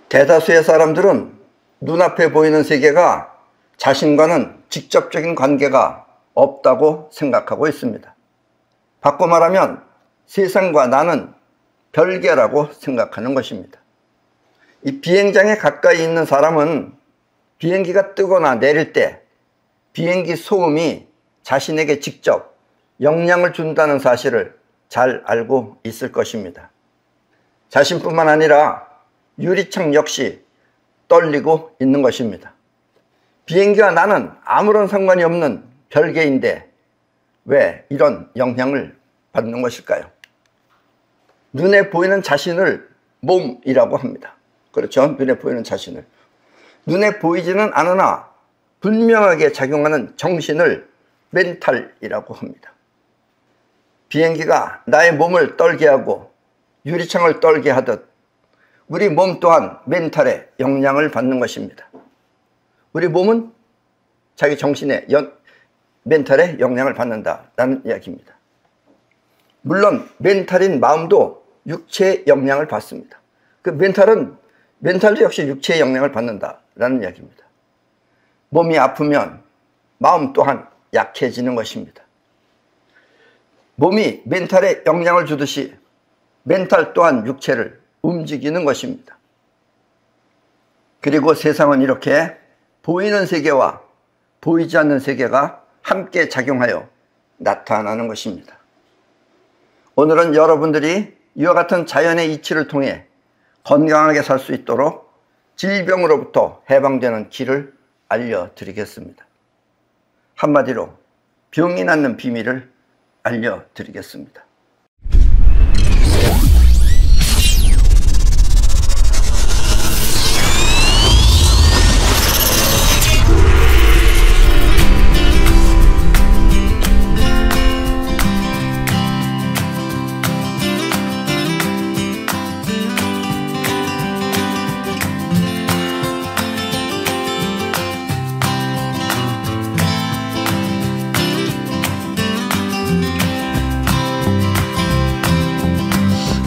대다수의 사람들은 눈앞에 보이는 세계가 자신과는 직접적인 관계가 없다고 생각하고 있습니다. 바꿔 말하면 세상과 나는 별개라고 생각하는 것입니다. 이 비행장에 가까이 있는 사람은 비행기가 뜨거나 내릴 때 비행기 소음이 자신에게 직접 영향을 준다는 사실을 잘 알고 있을 것입니다. 자신뿐만 아니라 유리창 역시 떨리고 있는 것입니다. 비행기와 나는 아무런 상관이 없는 별개인데 왜 이런 영향을 받는 것일까요? 눈에 보이는 자신을 몸이라고 합니다. 그렇죠? 눈에 보이는 자신을. 눈에 보이지는 않으나 분명하게 작용하는 정신을 멘탈이라고 합니다. 비행기가 나의 몸을 떨게 하고 유리창을 떨게 하듯 우리 몸 또한 멘탈에 영향을 받는 것입니다. 우리 몸은 자기 정신의 멘탈에 영향을 받는다라는 이야기입니다. 물론 멘탈인 마음도 육체의 영향을 받습니다. 그 멘탈도 역시 육체의 영향을 받는다라는 이야기입니다. 몸이 아프면 마음 또한 약해지는 것입니다. 몸이 멘탈에 영향을 주듯이 멘탈 또한 육체를 움직이는 것입니다. 그리고 세상은 이렇게 보이는 세계와 보이지 않는 세계가 함께 작용하여 나타나는 것입니다. 오늘은 여러분들이 이와 같은 자연의 이치를 통해 건강하게 살 수 있도록 질병으로부터 해방되는 길을 알려드리겠습니다. 한마디로 병이 낫는 비밀을 알려드리겠습니다.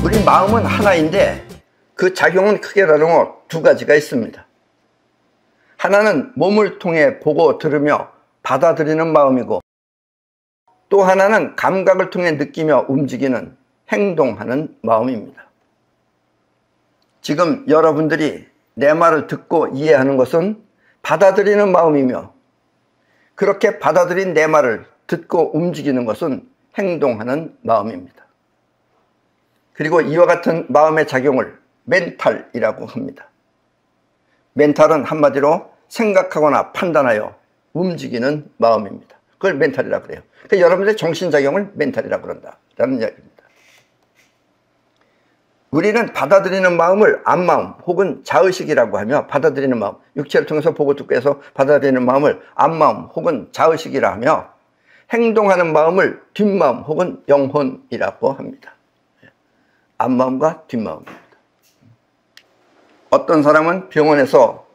우리 마음은 하나인데 그 작용은 크게 나누어 두 가지가 있습니다. 하나는 몸을 통해 보고 들으며 받아들이는 마음이고 또 하나는 감각을 통해 느끼며 움직이는 행동하는 마음입니다. 지금 여러분들이 내 말을 듣고 이해하는 것은 받아들이는 마음이며 그렇게 받아들인 내 말을 듣고 움직이는 것은 행동하는 마음입니다. 그리고 이와 같은 마음의 작용을 멘탈이라고 합니다. 멘탈은 한마디로 생각하거나 판단하여 움직이는 마음입니다. 그걸 멘탈이라고 그래요. 그러니까 여러분들의 정신작용을 멘탈이라고 그런다라는 이야기입니다. 우리는 받아들이는 마음을 앞마음 혹은 자의식이라고 하며 받아들이는 마음, 육체를 통해서 보고 듣고 해서 받아들이는 마음을 앞마음 혹은 자의식이라 하며 행동하는 마음을 뒷마음 혹은 영혼이라고 합니다. 앞마음과 뒷마음입니다. 어떤 사람은 병원에서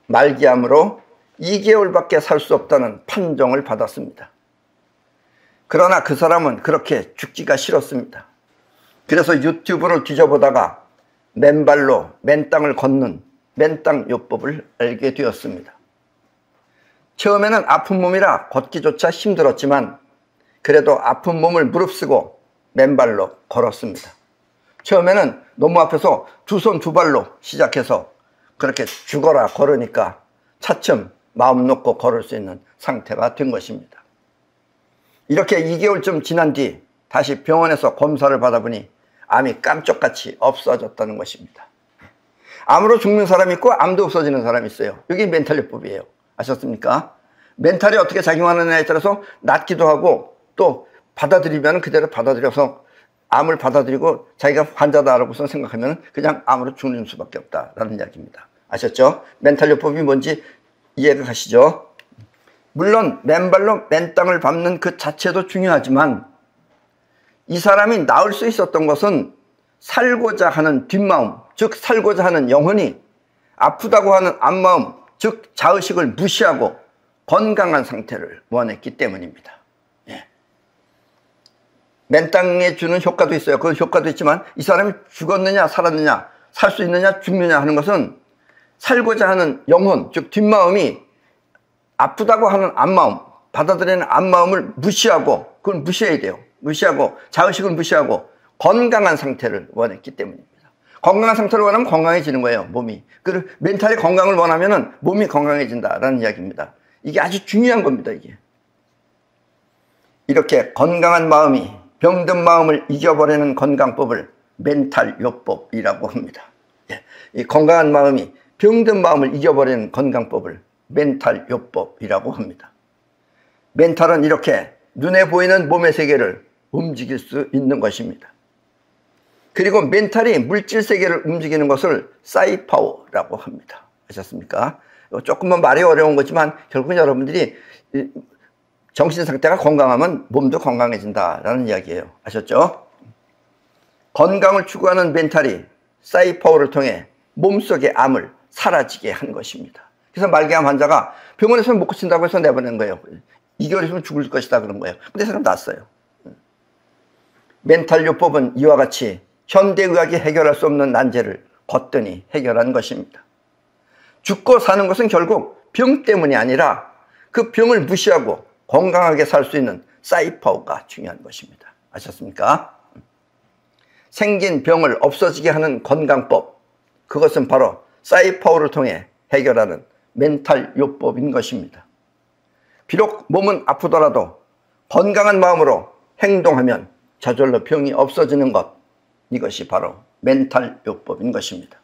말기암으로 2개월밖에 살 수 없다는 판정을 받았습니다. 그러나 그 사람은 그렇게 죽기가 싫었습니다. 그래서 유튜브를 뒤져보다가 맨발로 맨땅을 걷는 맨땅요법을 알게 되었습니다. 처음에는 아픈 몸이라 걷기조차 힘들었지만 그래도 아픈 몸을 무릅쓰고 맨발로 걸었습니다. 처음에는 너무 아파서 두 손 두 발로 시작해서 그렇게 죽어라 걸으니까 차츰 마음 놓고 걸을 수 있는 상태가 된 것입니다. 이렇게 2개월쯤 지난 뒤 다시 병원에서 검사를 받아보니 암이 깜짝같이 없어졌다는 것입니다. 암으로 죽는 사람이 있고 암도 없어지는 사람이 있어요. 이게 멘탈요법이에요. 아셨습니까? 멘탈이 어떻게 작용하느냐에 따라서 낫기도 하고 또 받아들이면 그대로 받아들여서 암을 받아들이고 자기가 환자다라고 생각하면 그냥 암으로 죽는 수밖에 없다라는 이야기입니다. 아셨죠? 멘탈요법이 뭔지 이해가 가시죠? 물론 맨발로 맨땅을 밟는 그 자체도 중요하지만 이 사람이 나을 수 있었던 것은 살고자 하는 뒷마음, 즉 살고자 하는 영혼이 아프다고 하는 앞마음, 즉 자의식을 무시하고 건강한 상태를 원했기 때문입니다. 맨땅에 주는 효과도 있어요. 그 효과도 있지만 이 사람이 죽었느냐 살았느냐 살 수 있느냐 죽느냐 하는 것은 살고자 하는 영혼, 즉 뒷마음이 아프다고 하는 앞마음, 받아들이는 앞마음을 무시하고, 그걸 무시해야 돼요. 무시하고 자의식을 무시하고 건강한 상태를 원했기 때문입니다. 건강한 상태를 원하면 건강해지는 거예요, 몸이. 그리고 멘탈이 건강을 원하면 몸이 건강해진다라는 이야기입니다. 이게 아주 중요한 겁니다, 이게. 이렇게 건강한 마음이 병든 마음을 이겨버리는 건강법을 멘탈요법이라고 합니다. 이 건강한 마음이 병든 마음을 이겨버리는 건강법을 멘탈요법이라고 합니다. 멘탈은 이렇게 눈에 보이는 몸의 세계를 움직일 수 있는 것입니다. 그리고 멘탈이 물질 세계를 움직이는 것을 사이파워라고 합니다. 아셨습니까? 조금만 말이 어려운 거지만 결국은 여러분들이 정신 상태가 건강하면 몸도 건강해진다라는 이야기예요. 아셨죠? 건강을 추구하는 멘탈이 사이파워를 통해 몸속의 암을 사라지게 한 것입니다. 그래서 말기암 환자가 병원에서 못 고친다고 해서 내보낸 거예요. 2개월 있으면 죽을 것이다 그런 거예요. 근데 사람 났어요. 멘탈요법은 이와 같이 현대의학이 해결할 수 없는 난제를 거뜬히 해결한 것입니다. 죽고 사는 것은 결국 병 때문이 아니라 그 병을 무시하고 건강하게 살 수 있는 사이파워가 중요한 것입니다. 아셨습니까? 생긴 병을 없어지게 하는 건강법, 그것은 바로 사이파워를 통해 해결하는 멘탈요법인 것입니다. 비록 몸은 아프더라도 건강한 마음으로 행동하면 저절로 병이 없어지는 것, 이것이 바로 멘탈요법인 것입니다.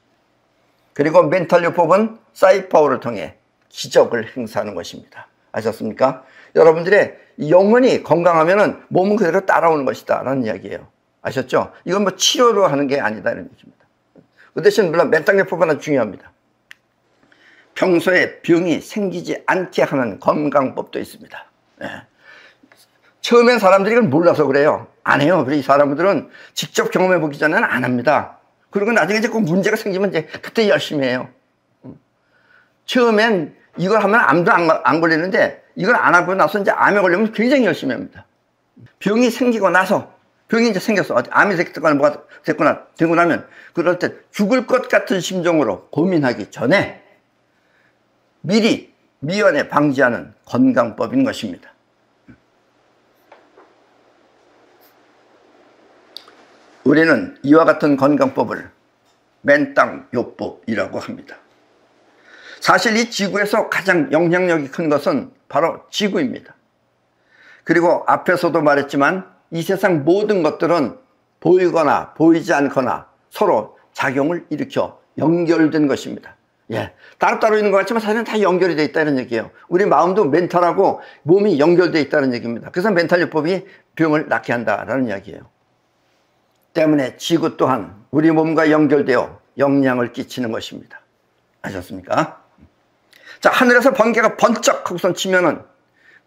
그리고 멘탈요법은 사이파워를 통해 기적을 행사하는 것입니다. 아셨습니까? 여러분들의 영혼이 건강하면 몸은 그대로 따라오는 것이다 라는 이야기예요. 아셨죠? 이건 뭐 치료로 하는 게 아니다 이런 얘기입니다. 그 대신 물론 멘탈요법은 아주 중요합니다. 평소에 병이 생기지 않게 하는 건강법도 있습니다. 네. 처음엔 사람들이 이걸 몰라서 그래요. 안 해요. 그래서 이 사람들은 직접 경험해 보기 전에는 안 합니다. 그리고 나중에 이제 꼭 문제가 생기면 이제 그때 열심히 해요. 처음엔 이걸 하면 암도 안 걸리는데 이걸 안 하고 나서 이제 암에 걸리면 굉장히 열심히 합니다. 병이 생기고 나서 병이 이제 생겼어. 암이 됐거나 뭐가 됐거나 되고 나면 그럴 때 죽을 것 같은 심정으로 고민하기 전에 미리 미연에 방지하는 건강법인 것입니다. 우리는 이와 같은 건강법을 멘땅요법이라고 합니다. 사실 이 지구에서 가장 영향력이 큰 것은 바로 지구입니다. 그리고 앞에서도 말했지만 이 세상 모든 것들은 보이거나 보이지 않거나 서로 작용을 일으켜 연결된 것입니다. 따로따로 있는 것 같지만 사실은 다 연결이 되어 있다는 얘기예요. 우리 마음도 멘탈하고 몸이 연결되어 있다는 얘기입니다. 그래서 멘탈요법이 병을 낫게 한다는 이야기예요. 때문에 지구 또한 우리 몸과 연결되어 영향을 끼치는 것입니다. 아셨습니까? 자, 하늘에서 번개가 번쩍 하고선 치면은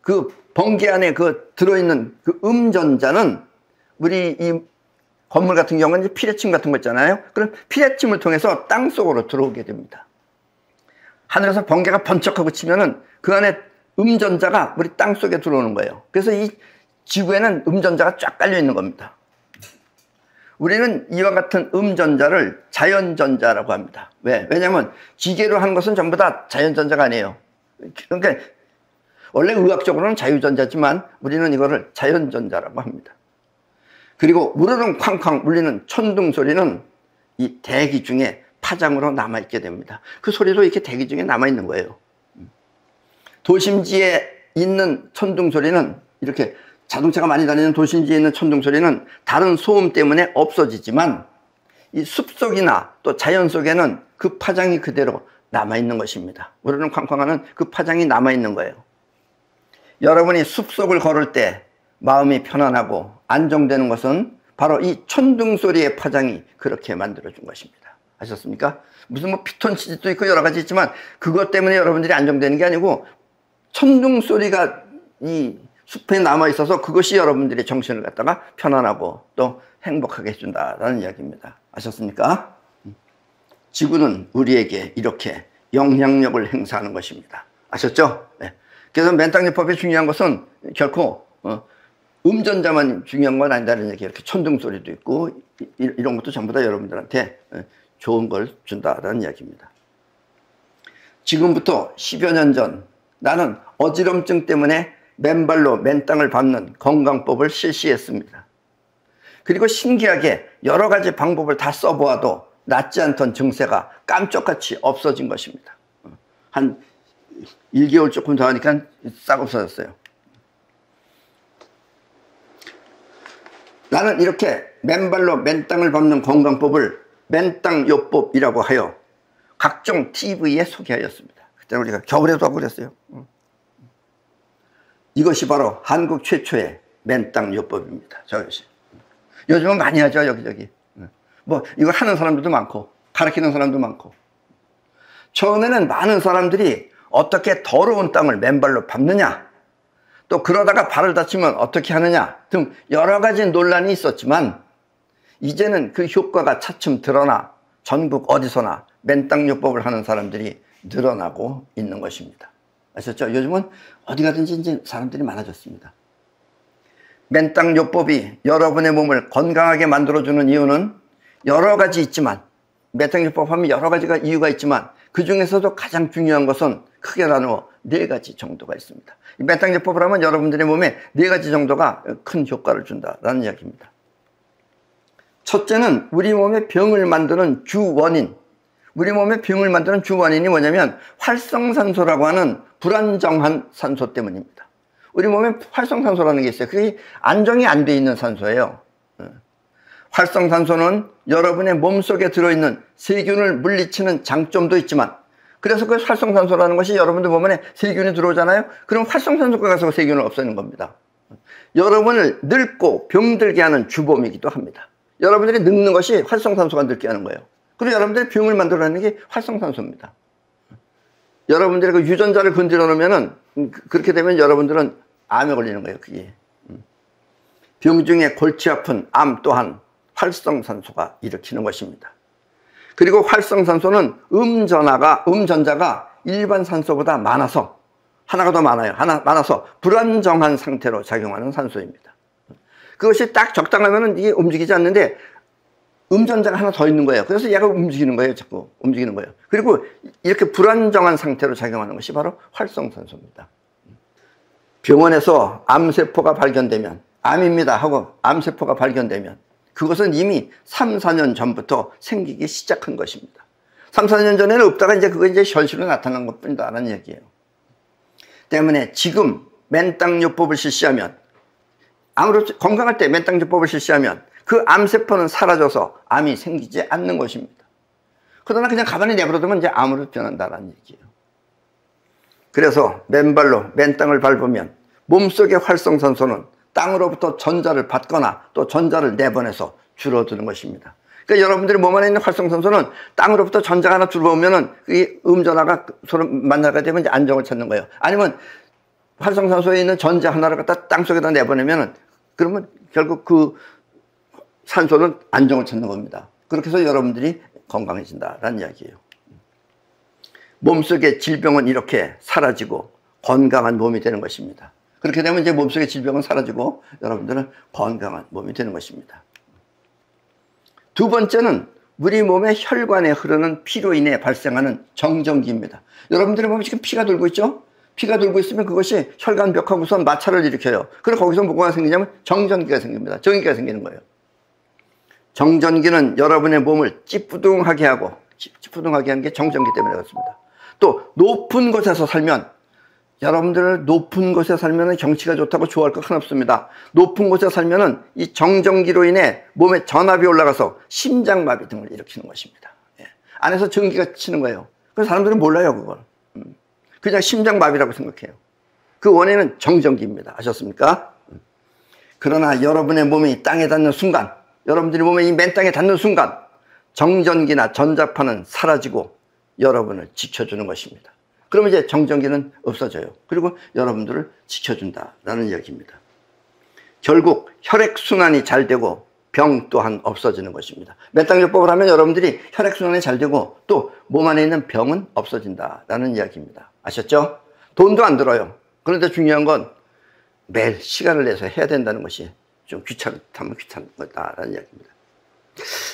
그 번개 안에 그 들어있는 그 음전자는 우리 이 건물 같은 경우는 이제 피뢰침 같은 거 있잖아요. 그럼 피뢰침을 통해서 땅 속으로 들어오게 됩니다. 하늘에서 번개가 번쩍하고 치면은 그 안에 음전자가 우리 땅 속에 들어오는 거예요. 그래서 이 지구에는 음전자가 쫙 깔려 있는 겁니다. 우리는 이와 같은 음전자를 자연전자라고 합니다. 왜냐하면 기계로 한 것은 전부 다 자연전자가 아니에요. 그러니까 원래 의학적으로는 자유전자지만 우리는 이거를 자연전자라고 합니다. 그리고 우르릉 쾅쾅 울리는 천둥 소리는 이 대기 중에 파장으로 남아있게 됩니다. 그 소리도 이렇게 대기 중에 남아있는 거예요. 도심지에 있는 천둥 소리는 이렇게 자동차가 많이 다니는 도심지에 있는 천둥 소리는 다른 소음 때문에 없어지지만 이 숲속이나 또 자연 속에는 그 파장이 그대로 남아있는 것입니다. 우르릉 쾅쾅하는 그 파장이 남아있는 거예요. 여러분이 숲속을 걸을 때 마음이 편안하고 안정되는 것은 바로 이 천둥 소리의 파장이 그렇게 만들어준 것입니다. 아셨습니까? 무슨 뭐 피톤치드도 있고 여러 가지 있지만 그것 때문에 여러분들이 안정되는 게 아니고 천둥 소리가 이 숲에 남아있어서 그것이 여러분들의 정신을 갖다가 편안하고 또 행복하게 해준다라는 이야기입니다. 아셨습니까? 지구는 우리에게 이렇게 영향력을 행사하는 것입니다. 아셨죠? 네. 그래서 멘땅요법이 중요한 것은 결코 음전자만 중요한 건 아니다는 얘기예요. 이렇게 천둥 소리도 있고 이런 것도 전부 다 여러분들한테 좋은 걸 준다라는 이야기입니다. 지금부터 10여 년 전 나는 어지럼증 때문에 맨발로 맨 땅을 밟는 건강법을 실시했습니다. 그리고 신기하게 여러 가지 방법을 다 써보아도 낫지 않던 증세가 깜짝같이 없어진 것입니다. 한 1개월 조금 더 하니까 싹 없어졌어요. 나는 이렇게 맨발로 맨 땅을 밟는 건강법을 맨땅요법이라고 하여 각종 TV에 소개하였습니다. 그때 우리가 겨울에도 하고 그랬어요. 이것이 바로 한국 최초의 맨땅요법입니다. 저것이. 요즘은 많이 하죠, 여기저기. 뭐 이걸 하는 사람들도 많고 가르치는 사람도 많고. 처음에는 많은 사람들이 어떻게 더러운 땅을 맨발로 밟느냐, 또 그러다가 발을 다치면 어떻게 하느냐 등 여러 가지 논란이 있었지만, 이제는 그 효과가 차츰 드러나 전국 어디서나 맨땅요법을 하는 사람들이 늘어나고 있는 것입니다. 아셨죠? 요즘은 어디 가든지 이제 사람들이 많아졌습니다. 맨땅요법이 여러분의 몸을 건강하게 만들어주는 이유는 여러 가지 있지만, 맨땅요법 하면 여러 가지가 이유가 있지만 그 중에서도 가장 중요한 것은 크게 나누어 4가지 정도가 있습니다. 맨땅요법을 하면 여러분들의 몸에 4가지 정도가 큰 효과를 준다라는 이야기입니다. 첫째는 우리 몸의 병을 만드는 주원인. 우리 몸의 병을 만드는 주원인이 뭐냐면 활성산소라고 하는 불안정한 산소 때문입니다. 우리 몸에 활성산소라는 게 있어요. 그게 안정이 안 돼 있는 산소예요. 활성산소는 여러분의 몸속에 들어있는 세균을 물리치는 장점도 있지만, 그래서 그 활성산소라는 것이 여러분들 몸에 세균이 들어오잖아요. 그럼 활성산소가 가서 세균을 없애는 겁니다. 여러분을 늙고 병들게 하는 주범이기도 합니다. 여러분들이 늙는 것이 활성산소가 늙게 하는 거예요. 그리고 여러분들이 병을 만들어내는 게 활성산소입니다. 여러분들이 그 유전자를 건드려 놓으면은, 그렇게 되면 여러분들은 암에 걸리는 거예요, 그게. 병 중에 골치 아픈 암 또한 활성산소가 일으키는 것입니다. 그리고 활성산소는 음전자가 일반 산소보다 많아서, 하나가 더 많아요. 많아서 불안정한 상태로 작용하는 산소입니다. 그것이 딱 적당하면은 이게 움직이지 않는데, 음전자가 하나 더 있는 거예요. 그래서 얘가 움직이는 거예요. 자꾸 움직이는 거예요. 그리고 이렇게 불안정한 상태로 작용하는 것이 바로 활성산소입니다. 병원에서 암세포가 발견되면, 암입니다 하고 암세포가 발견되면 그것은 이미 3, 4년 전부터 생기기 시작한 것입니다. 3, 4년 전에는 없다가 이제 그거 이제 현실로 나타난 것 뿐이다라는 얘기예요. 때문에 지금 맨땅요법을 실시하면, 아무래도 건강할 때 맨땅요법을 실시하면 그 암세포는 사라져서 암이 생기지 않는 것입니다. 그러나 그냥 가만히 내버려두면 이제 암으로 변한다는 얘기예요. 그래서 맨발로 맨 땅을 밟으면 몸속의 활성산소는 땅으로부터 전자를 받거나 또 전자를 내보내서 줄어드는 것입니다. 그러니까 여러분들이 몸 안에 있는 활성산소는 땅으로부터 전자가 하나 들어오면은 이 음전하가 서로 만나게 되면 이제 안정을 찾는 거예요. 아니면 활성산소에 있는 전자 하나를 갖다 땅 속에다 내보내면은, 그러면 결국 그 산소는 안정을 찾는 겁니다. 그렇게 해서 여러분들이 건강해진다라는 이야기예요. 몸속의 질병은 이렇게 사라지고 건강한 몸이 되는 것입니다. 그렇게 되면 이제 몸속의 질병은 사라지고 여러분들은 건강한 몸이 되는 것입니다. 두 번째는 우리 몸의 혈관에 흐르는 피로 인해 발생하는 정전기입니다. 여러분들의 몸에 지금 피가 돌고 있죠? 피가 돌고 있으면 그것이 혈관벽하고선 마찰을 일으켜요. 그래서 거기서 뭐가 생기냐면 정전기가 생깁니다. 전기가 생기는 거예요. 정전기는 여러분의 몸을 찌뿌둥하게 하는 게 정전기 때문에 그렇습니다. 또 높은 곳에서 살면, 여러분들 높은 곳에 살면 경치가 좋다고 좋아할 것 하나 없습니다. 높은 곳에 살면은 이 정전기로 인해 몸에 전압이 올라가서 심장마비 등을 일으키는 것입니다. 안에서 전기가 치는 거예요. 그래서 사람들은 몰라요, 그걸. 그냥 심장마비라고 생각해요. 그 원인은 정전기입니다. 아셨습니까? 그러나 여러분의 몸이 땅에 닿는 순간, 여러분들의 몸에 이 맨 땅에 닿는 순간 정전기나 전자파는 사라지고 여러분을 지켜주는 것입니다. 그러면 이제 정전기는 없어져요. 그리고 여러분들을 지켜준다라는 이야기입니다. 결국 혈액순환이 잘 되고 병 또한 없어지는 것입니다. 맨땅요법을 하면 여러분들이 혈액순환이 잘 되고 또 몸 안에 있는 병은 없어진다라는 이야기입니다. 아셨죠? 돈도 안 들어요. 그런데 중요한 건 매일 시간을 내서 해야 된다는 것이 좀 귀찮은 거다라는 이야기입니다.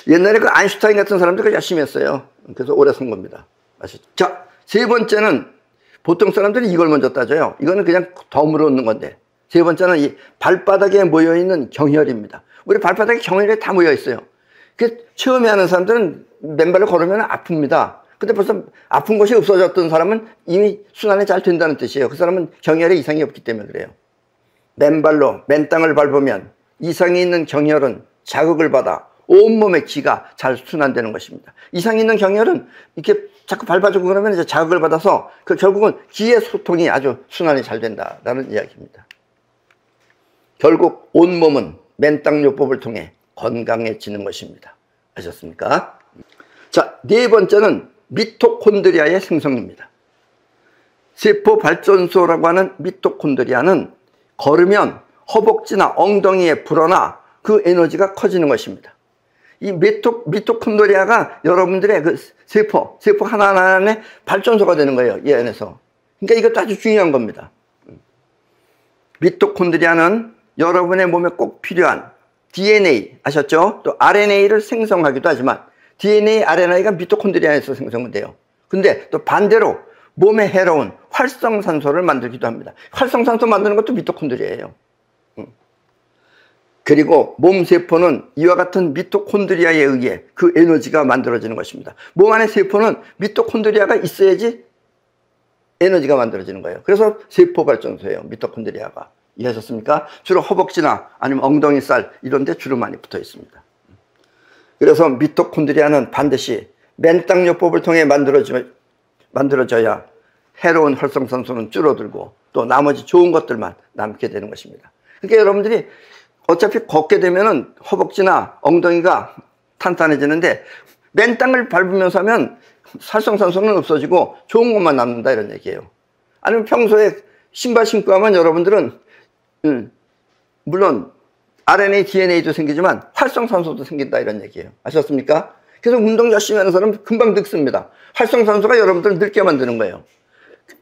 옛날에 그 아인슈타인 같은 사람들 열심히 했어요. 그래서 오래 산 겁니다. 아셨죠? 자, 세 번째는 보통 사람들이 이걸 먼저 따져요. 이거는 그냥 덤으로 얻는 건데, 세 번째는 이 발바닥에 모여있는 경혈입니다. 우리 발바닥에 경혈이 다 모여있어요. 처음에 하는 사람들은 맨발로 걸으면 아픕니다. 근데 벌써 아픈 곳이 없어졌던 사람은 이미 순환이 잘 된다는 뜻이에요. 그 사람은 경혈에 이상이 없기 때문에 그래요. 맨발로 맨 땅을 밟으면 이상이 있는 경혈은 자극을 받아 온몸의 기가 잘 순환되는 것입니다. 이상이 있는 경혈은 이렇게 자꾸 밟아주고 그러면 이제 자극을 받아서 결국은 기의 소통이 아주 순환이 잘 된다라는 이야기입니다. 결국 온몸은 맨땅요법을 통해 건강해지는 것입니다. 아셨습니까? 자, 네 번째는 미토콘드리아의 생성입니다. 세포 발전소라고 하는 미토콘드리아는 걸으면 허벅지나 엉덩이에 불어나 그 에너지가 커지는 것입니다. 이 미토콘드리아가 여러분들의 그 세포 하나하나 안에 발전소가 되는 거예요. 이 안에서. 그러니까 이것도 아주 중요한 겁니다. 미토콘드리아는 여러분의 몸에 꼭 필요한 DNA, 아셨죠? 또 RNA를 생성하기도 하지만 DNA, RNA가 미토콘드리아에서 생성돼요. 근데 또 반대로 몸에 해로운 활성산소를 만들기도 합니다. 활성산소 만드는 것도 미토콘드리아예요. 그리고 몸 세포는 이와 같은 미토콘드리아에 의해 그 에너지가 만들어지는 것입니다. 몸 안의 세포는 미토콘드리아가 있어야지 에너지가 만들어지는 거예요. 그래서 세포 발전소예요, 미토콘드리아가. 이해하셨습니까? 주로 허벅지나 아니면 엉덩이 살 이런 데 주로 많이 붙어 있습니다. 그래서 미토콘드리아는 반드시 맨땅요법을 통해 만들어져야 해로운 활성산소는 줄어들고 또 나머지 좋은 것들만 남게 되는 것입니다. 그러니까 여러분들이 어차피 걷게 되면은 허벅지나 엉덩이가 탄탄해지는데 맨 땅을 밟으면서 하면 활성산소는 없어지고 좋은 것만 남는다 이런 얘기예요. 아니면 평소에 신발 신고 하면 여러분들은 물론 RNA, DNA도 생기지만 활성산소도 생긴다 이런 얘기예요. 아셨습니까? 그래서 운동 열심히 하는 사람은 금방 늙습니다. 활성산소가 여러분들을 늙게 만드는 거예요.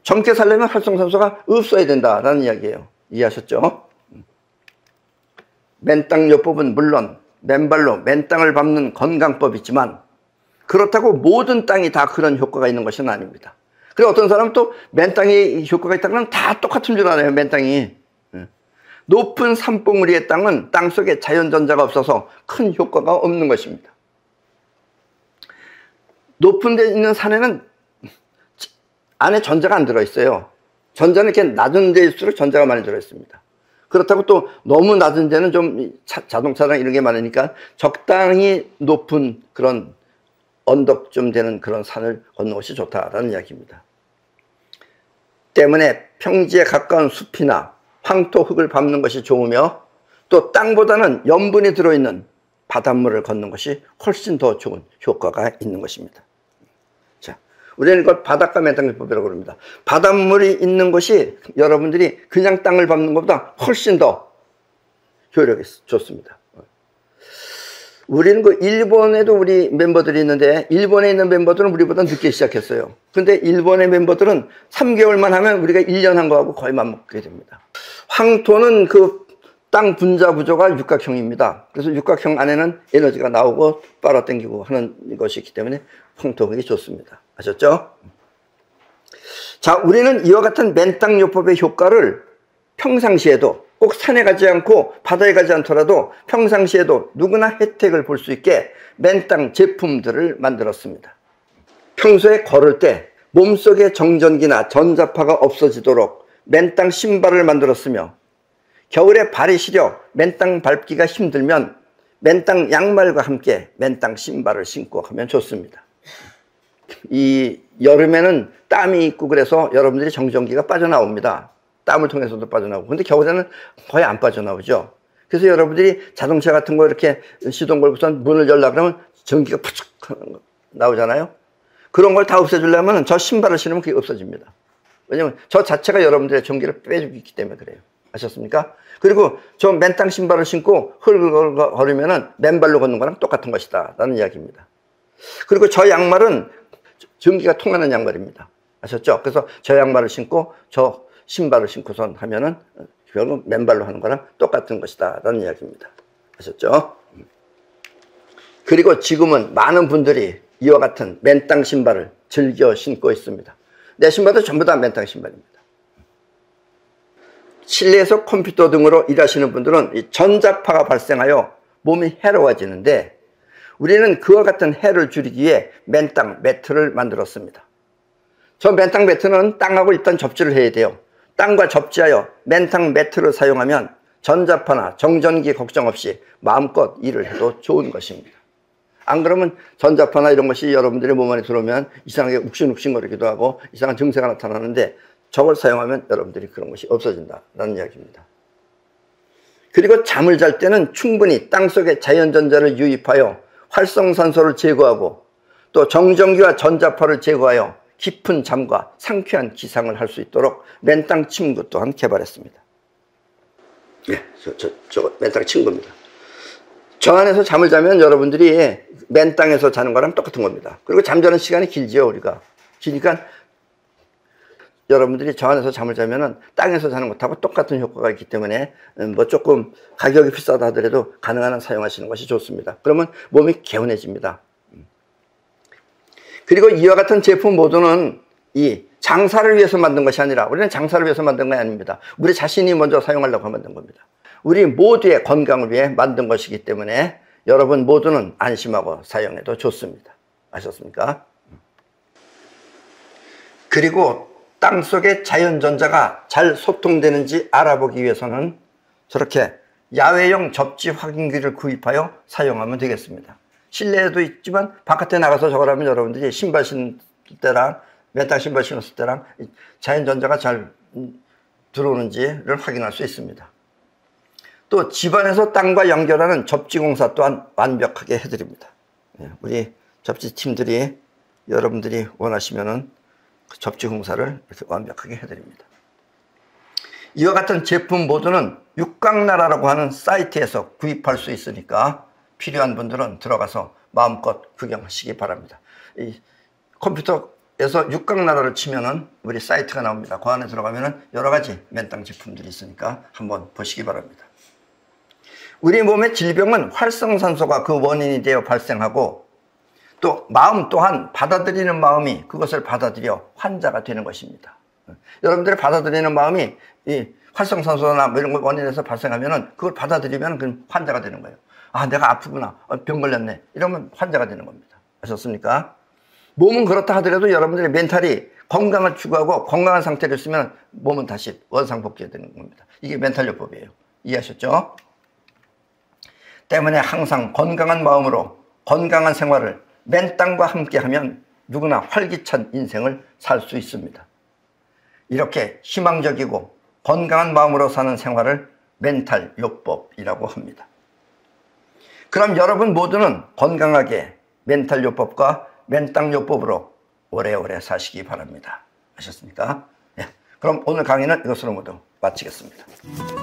젊게 살려면 활성산소가 없어야 된다라는 이야기예요. 이해하셨죠? 맨땅요법은 물론 맨발로 맨 땅을 밟는 건강법이지만 그렇다고 모든 땅이 다 그런 효과가 있는 것은 아닙니다. 그리고 어떤 사람은 또 맨 땅에 효과가 있다 그러면 다 똑같은 줄 알아요. 맨 땅이. 높은 산봉우리의 땅은 땅속에 자연전자가 없어서 큰 효과가 없는 것입니다. 높은 데 있는 산에는 안에 전자가 안 들어있어요. 전자는 이렇게 낮은 데일수록 전자가 많이 들어있습니다. 그렇다고 또 너무 낮은 데는 좀 자동차랑 이런 게 많으니까 적당히 높은 그런 언덕 좀 되는 그런 산을 걷는 것이 좋다라는 이야기입니다. 때문에 평지에 가까운 숲이나 황토 흙을 밟는 것이 좋으며 또 땅보다는 염분이 들어있는 바닷물을 걷는 것이 훨씬 더 좋은 효과가 있는 것입니다. 자, 우리는 이걸 바닷가 맨땅요법이라고 합니다. 바닷물이 있는 곳이 여러분들이 그냥 땅을 밟는 것보다 훨씬 더 효력이 좋습니다. 우리는 그 일본에도 우리 멤버들이 있는데 일본에 있는 멤버들은 우리보다 늦게 시작했어요. 근데 일본의 멤버들은 3개월만 하면 우리가 1년 한 거하고 거의 맞먹게 됩니다. 황토는 그 땅 분자 구조가 육각형입니다. 그래서 육각형 안에는 에너지가 나오고 빨아당기고 하는 것이 있기 때문에 황토흙이 좋습니다. 아셨죠? 자, 우리는 이와 같은 맨땅요법의 효과를 평상시에도 꼭 산에 가지 않고 바다에 가지 않더라도 평상시에도 누구나 혜택을 볼 수 있게 맨땅 제품들을 만들었습니다. 평소에 걸을 때 몸속의 정전기나 전자파가 없어지도록 맨땅 신발을 만들었으며 겨울에 발이 시려 맨땅 밟기가 힘들면 맨땅 양말과 함께 맨땅 신발을 신고 하면 좋습니다. 이 여름에는 땀이 있고 그래서 여러분들이 정전기가 빠져나옵니다. 땀을 통해서도 빠져나오고. 근데 겨울에는 거의 안 빠져나오죠. 그래서 여러분들이 자동차 같은 거 이렇게 시동 걸고선 문을 열려고 그러면 전기가 푸축 나오잖아요. 그런 걸 다 없애주려면 저 신발을 신으면 그게 없어집니다. 왜냐면 저 자체가 여러분들의 전기를 빼주고 있기 때문에 그래요. 아셨습니까? 그리고 저 맨땅 신발을 신고 흙을 걸으면은 맨발로 걷는 거랑 똑같은 것이다 라는 이야기입니다. 그리고 저 양말은 전기가 통하는 양말입니다. 아셨죠? 그래서 저 양말을 신고 저 신발을 신고선 하면은 결국 맨발로 하는 거랑 똑같은 것이다 라는 이야기입니다. 아셨죠? 그리고 지금은 많은 분들이 이와 같은 맨땅 신발을 즐겨 신고 있습니다. 내 신발도 전부 다 맨땅 신발입니다. 실내에서 컴퓨터 등으로 일하시는 분들은 이 전자파가 발생하여 몸이 해로워지는데, 우리는 그와 같은 해를 줄이기 위해 맨땅 매트를 만들었습니다. 저 맨땅 매트는 땅하고 일단 접지를 해야 돼요. 땅과 접지하여 맨땅 매트를 사용하면 전자파나 정전기 걱정 없이 마음껏 일을 해도 좋은 것입니다. 안 그러면 전자파나 이런 것이 여러분들의 몸 안에 들어오면 이상하게 욱신욱신거리기도 하고 이상한 증세가 나타나는데, 저걸 사용하면 여러분들이 그런 것이 없어진다라는 이야기입니다. 그리고 잠을 잘 때는 충분히 땅속에 자연전자를 유입하여 활성산소를 제거하고 또 정전기와 전자파를 제거하여 깊은 잠과 상쾌한 기상을 할 수 있도록 맨땅 침구 또한 개발했습니다. 네, 저거 맨땅 침구입니다. 저 안에서 잠을 자면 여러분들이 맨땅에서 자는 거랑 똑같은 겁니다. 그리고 잠자는 시간이 길지요, 우리가. 기니까 여러분들이 저 안에서 잠을 자면은 땅에서 자는 것하고 똑같은 효과가 있기 때문에 뭐 조금 가격이 비싸다 하더라도 가능한 한 사용하시는 것이 좋습니다. 그러면 몸이 개운해집니다. 그리고 이와 같은 제품 모두는 이 장사를 위해서 만든 것이 아니라, 우리는 장사를 위해서 만든 게 아닙니다. 우리 자신이 먼저 사용하려고 만든 겁니다. 우리 모두의 건강을 위해 만든 것이기 때문에 여러분 모두는 안심하고 사용해도 좋습니다. 아셨습니까? 그리고 땅속의 자연전자가 잘 소통되는지 알아보기 위해서는 저렇게 야외용 접지 확인기를 구입하여 사용하면 되겠습니다. 실내에도 있지만 바깥에 나가서 저걸 하면 여러분들이 신발 신을 때랑 맨땅 신발 신었을 때랑 자연전자가 잘 들어오는지를 확인할 수 있습니다. 또 집안에서 땅과 연결하는 접지공사 또한 완벽하게 해드립니다. 우리 접지팀들이 여러분들이 원하시면은 그 접지공사를 이렇게 완벽하게 해드립니다. 이와 같은 제품 모두는 육각나라라고 하는 사이트에서 구입할 수 있으니까 필요한 분들은 들어가서 마음껏 구경하시기 바랍니다. 이 컴퓨터에서 육각나라를 치면은 우리 사이트가 나옵니다. 그 안에 들어가면은 여러 가지 맨땅 제품들이 있으니까 한번 보시기 바랍니다. 우리 몸의 질병은 활성산소가 그 원인이 되어 발생하고, 또 마음 또한 받아들이는 마음이 그것을 받아들여 환자가 되는 것입니다. 여러분들이 받아들이는 마음이 이 활성산소나 뭐 이런 걸 원인에서 발생하면은 그걸 받아들이면 그 환자가 되는 거예요. 아, 내가 아프구나. 병 걸렸네. 이러면 환자가 되는 겁니다. 아셨습니까? 몸은 그렇다 하더라도 여러분들의 멘탈이 건강을 추구하고 건강한 상태로 있으면 몸은 다시 원상복귀가 되는 겁니다. 이게 멘탈요법이에요. 이해하셨죠? 때문에 항상 건강한 마음으로 건강한 생활을 맨땅과 함께하면 누구나 활기찬 인생을 살 수 있습니다. 이렇게 희망적이고 건강한 마음으로 사는 생활을 멘탈요법이라고 합니다. 그럼 여러분 모두는 건강하게 멘탈요법과 맨땅요법으로 오래오래 사시기 바랍니다. 아셨습니까? 네. 그럼 오늘 강의는 이것으로 모두 마치겠습니다.